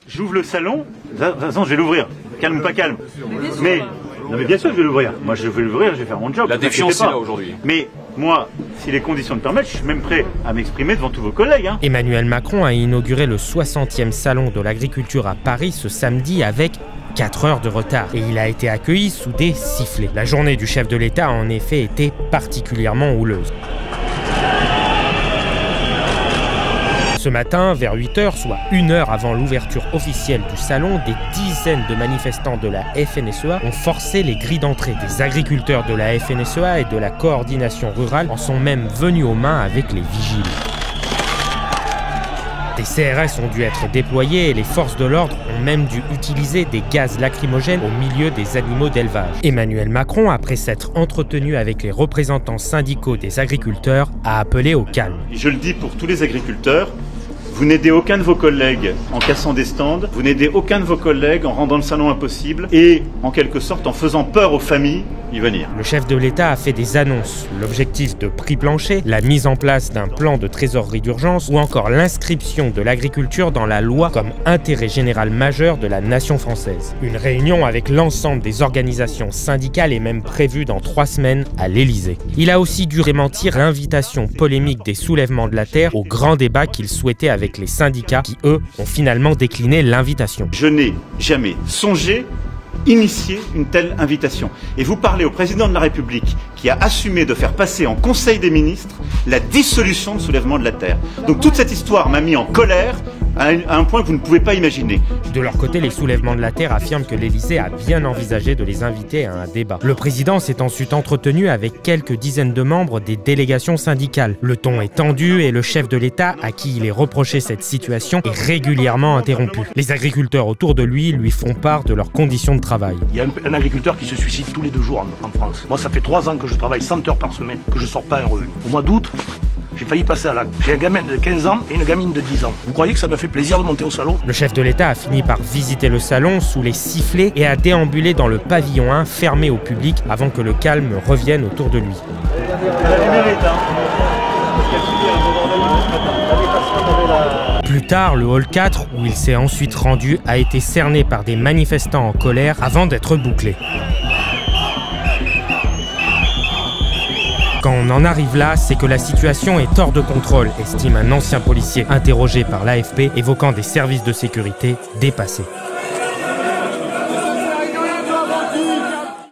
J'ouvre le salon, de toute façon je vais l'ouvrir, calme ou pas calme. Mais, non mais bien sûr que je vais l'ouvrir. Moi je vais l'ouvrir, je vais faire mon job. La défiance est là aujourd'hui. Mais moi, si les conditions le permettent, je suis même prêt à m'exprimer devant tous vos collègues. Emmanuel Macron a inauguré le 60e salon de l'agriculture à Paris ce samedi avec 4 heures de retard et il a été accueilli sous des sifflets. La journée du chef de l'État a en effet été particulièrement houleuse. Ce matin, vers 8 h, soit 1 heure avant l'ouverture officielle du salon, des dizaines de manifestants de la FNSEA ont forcé les grilles d'entrée. Des agriculteurs de la FNSEA et de la coordination rurale en sont même venus aux mains avec les vigiles. Des CRS ont dû être déployés et les forces de l'ordre ont même dû utiliser des gaz lacrymogènes au milieu des animaux d'élevage. Emmanuel Macron, après s'être entretenu avec les représentants syndicaux des agriculteurs, a appelé au calme. Je le dis pour tous les agriculteurs, vous n'aidez aucun de vos collègues en cassant des stands, vous n'aidez aucun de vos collègues en rendant le salon impossible et, en quelque sorte, en faisant peur aux familles y venir. Le chef de l'État a fait des annonces, l'objectif de prix plancher, la mise en place d'un plan de trésorerie d'urgence ou encore l'inscription de l'agriculture dans la loi comme intérêt général majeur de la nation française. Une réunion avec l'ensemble des organisations syndicales est même prévue dans 3 semaines à l'Élysée. Il a aussi dû démentir l'invitation polémique des soulèvements de la terre au grand débat qu'il souhaitait avec les syndicats qui, eux, ont finalement décliné l'invitation. Je n'ai jamais songé initier une telle invitation. Et vous parlez au président de la République qui a assumé de faire passer en Conseil des ministres la dissolution de soulèvement de la terre. Donc toute cette histoire m'a mis en colère à un point que vous ne pouvez pas imaginer. De leur côté, les soulèvements de la terre affirment que l'Élysée a bien envisagé de les inviter à un débat. Le président s'est ensuite entretenu avec quelques dizaines de membres des délégations syndicales. Le ton est tendu et le chef de l'État, à qui il est reproché cette situation, est régulièrement interrompu. Les agriculteurs autour de lui font part de leurs conditions de travail. Il y a un agriculteur qui se suicide tous les 2 jours en France. Moi, ça fait 3 ans que je travaille 100 heures par semaine, que je sors pas un revenu. Au mois d'août, j'ai failli passer à l'acte. J'ai un gamin de 15 ans et une gamine de 10 ans. Vous croyez que ça me fait plaisir de monter au salon? Le chef de l'État a fini par visiter le salon sous les sifflets et a déambulé dans le pavillon 1 fermé au public avant que le calme revienne autour de lui. Plus tard, le hall 4, où il s'est ensuite rendu, a été cerné par des manifestants en colère avant d'être bouclé. Quand on en arrive là, c'est que la situation est hors de contrôle, estime un ancien policier interrogé par l'AFP, évoquant des services de sécurité dépassés.